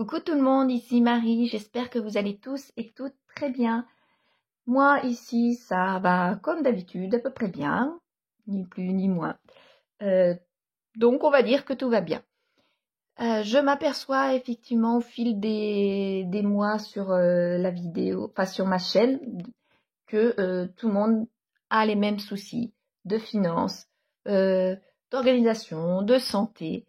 Coucou tout le monde, ici Marie, j'espère que vous allez tous et toutes très bien. Moi ici, ça va comme d'habitude, à peu près bien, ni plus ni moins. Donc on va dire que tout va bien. Je m'aperçois effectivement au fil des mois sur la vidéo, enfin sur ma chaîne, que tout le monde a les mêmes soucis de finances, d'organisation, de santé.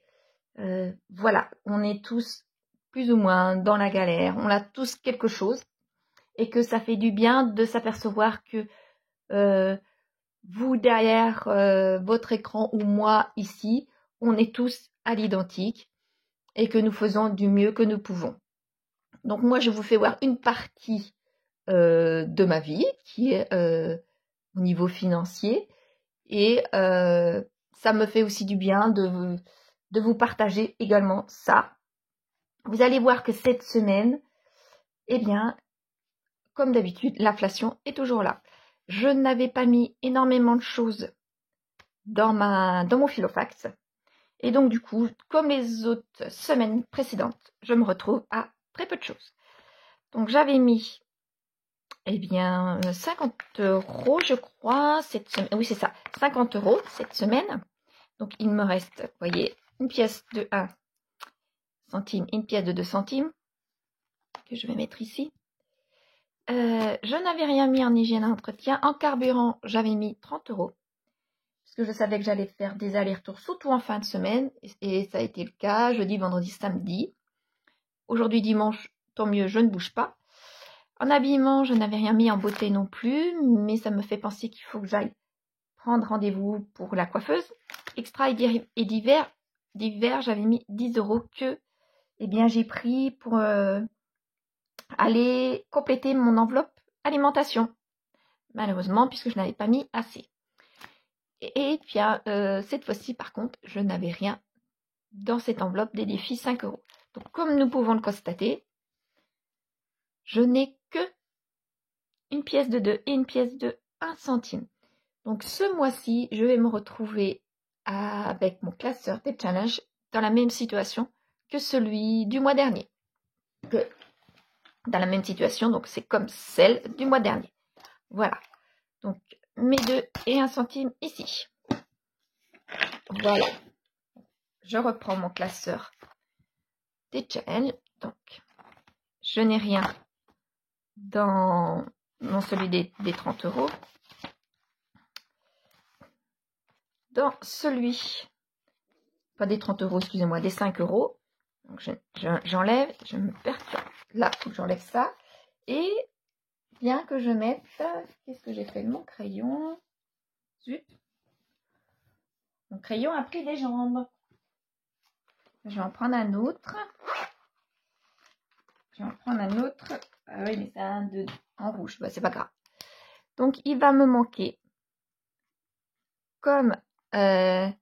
Voilà, on est tous plus ou moins dans la galère, on a tous quelque chose et que ça fait du bien de s'apercevoir que vous derrière votre écran ou moi ici, on est tous à l'identique et que nous faisons du mieux que nous pouvons. Donc moi je vous fais voir une partie de ma vie qui est au niveau financier et ça me fait aussi du bien de vous partager également ça. Vous allez voir que cette semaine, eh bien, comme d'habitude, l'inflation est toujours là. Je n'avais pas mis énormément de choses dans mon filofax. Et donc, du coup, comme les autres semaines précédentes, je me retrouve à très peu de choses. Donc, j'avais mis, eh bien, 50 €, je crois, cette semaine. Oui, c'est ça, 50 € cette semaine. Donc, il me reste, vous voyez, une pièce de 1 centime, une pièce de 2 centimes, que je vais mettre ici. Je n'avais rien mis en hygiène d'entretien. En carburant, j'avais mis 30 €. Parce que je savais que j'allais faire des allers-retours, surtout en fin de semaine. Et ça a été le cas, jeudi, vendredi, samedi. Aujourd'hui, dimanche, tant mieux, je ne bouge pas. En habillement, je n'avais rien mis en beauté non plus. Mais ça me fait penser qu'il faut que j'aille prendre rendez-vous pour la coiffeuse. Extra et divers, j'avais mis 10 € que, eh bien, j'ai pris pour aller compléter mon enveloppe alimentation. Malheureusement, puisque je n'avais pas mis assez. Et bien, cette fois-ci, par contre, je n'avais rien dans cette enveloppe des défis 5 €. Donc, comme nous pouvons le constater, je n'ai que une pièce de 2 et une pièce de 1 centime. Donc, ce mois-ci, je vais me retrouver avec mon classeur des challenges dans la même situation que celui du mois dernier. Dans la même situation, donc c'est comme celle du mois dernier. Voilà. Donc, mes 2 et 1 centime ici. Voilà. Je reprends mon classeur des challenges. Donc, je n'ai rien dans celui des 30 €. Dans celui, pas des 30 €, excusez-moi, des 5 €. Donc, j'enlève, je me perturbe. Là, il faut que j'enlève ça. Et bien que je mette, qu'est-ce que j'ai fait de mon crayon? Zut. Mon crayon a pris des jambes. Je vais en prendre un autre. Ah oui, mais c'est un en rouge. Bah, c'est pas grave. Donc, il va me manquer, comme le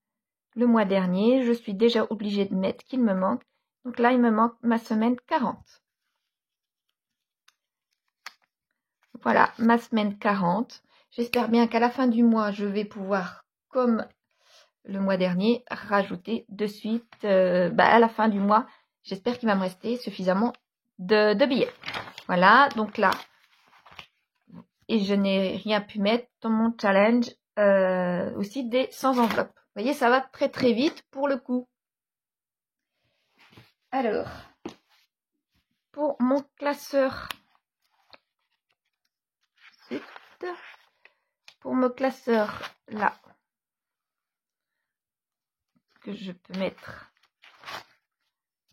mois dernier, je suis déjà obligée de mettre qu'il me manque. Donc là, il me manque ma semaine 40. Voilà, ma semaine 40. J'espère bien qu'à la fin du mois, je vais pouvoir, comme le mois dernier, rajouter de suite, à la fin du mois, j'espère qu'il va me rester suffisamment de billets. Voilà, donc là, et je n'ai rien pu mettre dans mon challenge aussi des sans enveloppe. Vous voyez, ça va très très vite pour le coup. Alors, pour mon classeur, là, que je peux mettre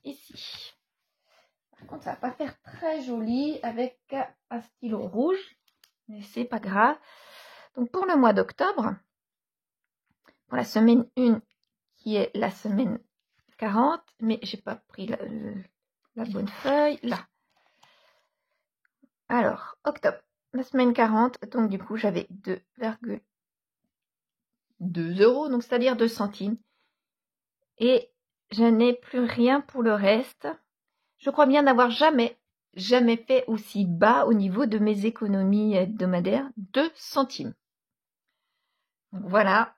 ici. Par contre, ça va pas faire très joli avec un stylo rouge, mais c'est pas grave. Donc, pour le mois d'octobre, pour la semaine 1, qui est la semaine 40, mais j'ai pas pris la bonne feuille, là. Alors, octobre, la semaine 40, donc du coup, j'avais 2,2 €, donc c'est-à-dire 2 centimes. Et je n'ai plus rien pour le reste. Je crois bien n'avoir jamais fait aussi bas au niveau de mes économies hebdomadaires, 2 centimes. Donc voilà,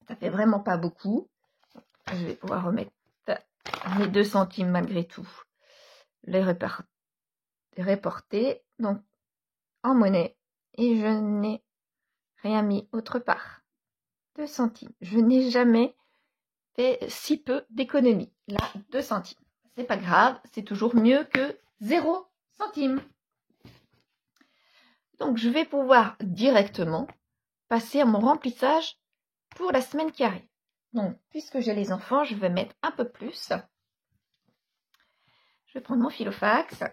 ça fait vraiment pas beaucoup. Je vais pouvoir remettre mes 2 centimes malgré tout les reporter donc en monnaie et je n'ai rien mis autre part. 2 centimes. Je n'ai jamais fait si peu d'économies. Là, 2 centimes. C'est pas grave, c'est toujours mieux que 0 centime. Donc, je vais pouvoir directement passer à mon remplissage pour la semaine qui arrive. Donc, puisque j'ai les enfants, je vais mettre un peu plus. Je vais prendre mon filofax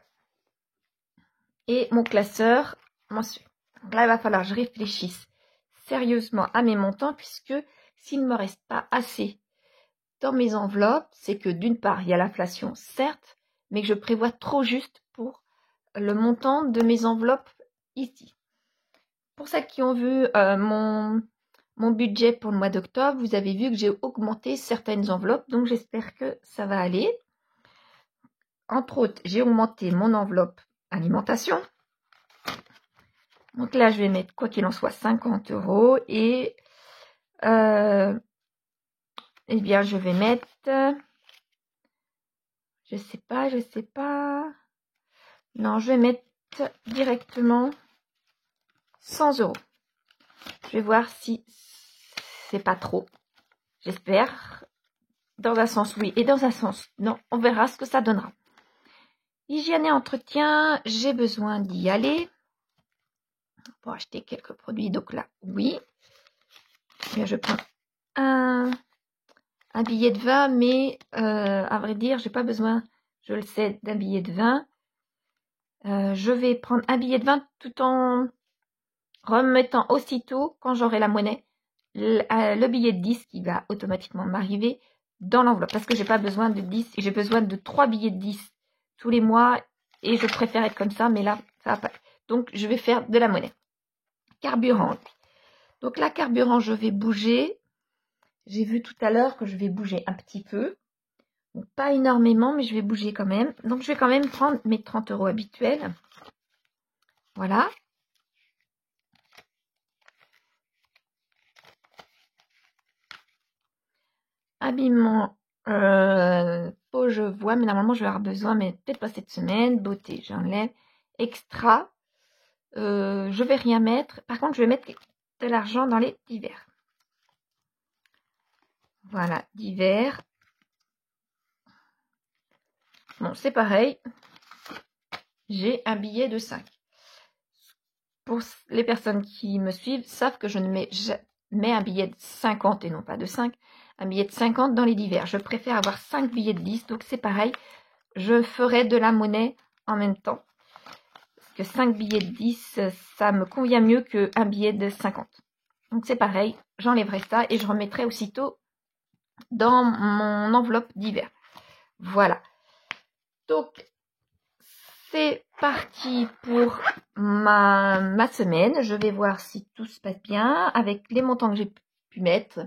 et mon classeur mensuel. Donc là, il va falloir que je réfléchisse sérieusement à mes montants, puisque s'il ne me reste pas assez dans mes enveloppes, c'est que d'une part, il y a l'inflation, certes, mais que je prévois trop juste pour le montant de mes enveloppes ici. Pour celles qui ont vu mon budget pour le mois d'octobre, vous avez vu que j'ai augmenté certaines enveloppes, donc j'espère que ça va aller. Entre autres, j'ai augmenté mon enveloppe alimentation. Donc là, je vais mettre, quoi qu'il en soit, 50 € et eh bien, je vais mettre, je sais pas. Non, je vais mettre directement 100 €. Je vais voir si c'est pas trop. J'espère. Dans un sens, oui. Et dans un sens, non. On verra ce que ça donnera. Hygiène et entretien, j'ai besoin d'y aller pour acheter quelques produits. Donc là, oui. Bien, je prends un billet de 20, mais à vrai dire, j'ai pas besoin, je le sais, d'un billet de 20. Je vais prendre un billet de 20 tout en remettant aussitôt, quand j'aurai la monnaie, le billet de 10 qui va automatiquement m'arriver dans l'enveloppe. Parce que j'ai pas besoin de 10, j'ai besoin de 3 billets de 10 tous les mois. Et je préfère être comme ça, mais là, ça va pas. Donc, je vais faire de la monnaie. Carburant. Donc là, carburant, je vais bouger. J'ai vu tout à l'heure que je vais bouger un petit peu. Donc, pas énormément, mais je vais bouger quand même. Donc, je vais quand même prendre mes 30 € habituels. Voilà. Habillement, peau, je vois, mais normalement, je vais avoir besoin, mais peut-être pas cette semaine. Beauté, j'enlève. Extra, je vais rien mettre. Par contre, je vais mettre de l'argent dans les divers. Voilà, divers. Bon, c'est pareil. J'ai un billet de 5. Pour les personnes qui me suivent, savent que je ne mets jamais un billet de 50 et non pas de 5. Un billet de 50 dans les divers. Je préfère avoir 5 billets de 10. Donc, c'est pareil. Je ferai de la monnaie en même temps. Parce que 5 billets de 10, ça me convient mieux qu'un billet de 50. Donc, c'est pareil. J'enlèverai ça et je remettrai aussitôt dans mon enveloppe divers. Voilà. Donc, c'est parti pour ma semaine. Je vais voir si tout se passe bien avec les montants que j'ai pu mettre.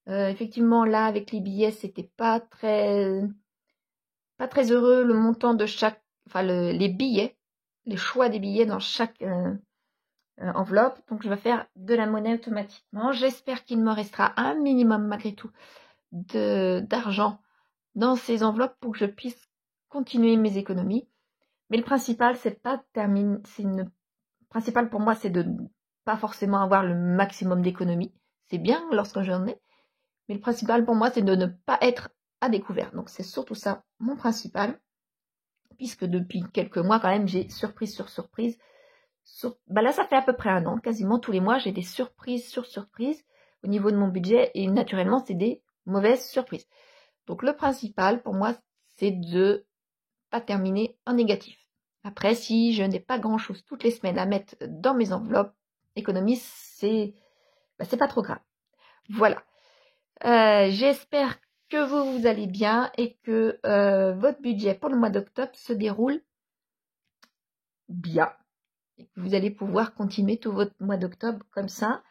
Effectivement, là, avec les billets, c'était pas très heureux le montant de chaque, enfin les billets, les choix des billets dans chaque enveloppe. Donc, je vais faire de la monnaie automatiquement. J'espère qu'il me restera un minimum malgré tout d'argent dans ces enveloppes pour que je puisse continuer mes économies. Mais le principal, c'est pas terminer. Principal pour moi, c'est de pas forcément avoir le maximum d'économies. C'est bien lorsque j'en ai. Mais le principal pour moi, c'est de ne pas être à découvert. Donc, c'est surtout ça, mon principal. Puisque depuis quelques mois, quand même, j'ai surprise sur surprise. Là, ça fait à peu près un an. Quasiment tous les mois, j'ai des surprises sur surprises au niveau de mon budget. Et naturellement, c'est des mauvaises surprises. Donc, le principal pour moi, c'est de pas terminer en négatif. Après, si je n'ai pas grand-chose toutes les semaines à mettre dans mes enveloppes économies, c'est pas trop grave. Voilà. J'espère que vous allez bien et que votre budget pour le mois d'octobre se déroule bien. Et que vous allez pouvoir continuer tout votre mois d'octobre comme ça,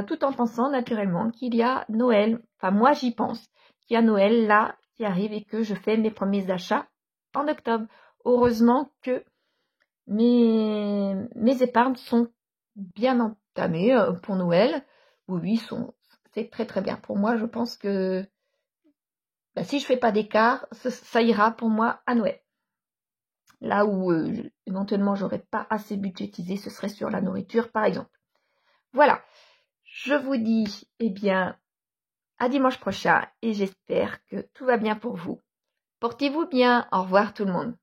tout en pensant naturellement qu'il y a Noël. Enfin, moi, j'y pense qu'il y a Noël là qui arrive et que je fais mes premiers achats en octobre. Heureusement que mes épargnes sont bien entamées pour Noël. Oui, c'est très très bien. Pour moi, je pense que si je fais pas d'écart, ça ira pour moi à Noël. Là où éventuellement j'aurais pas assez budgétisé, ce serait sur la nourriture par exemple. Voilà, je vous dis eh bien à dimanche prochain et j'espère que tout va bien pour vous. Portez-vous bien, au revoir tout le monde.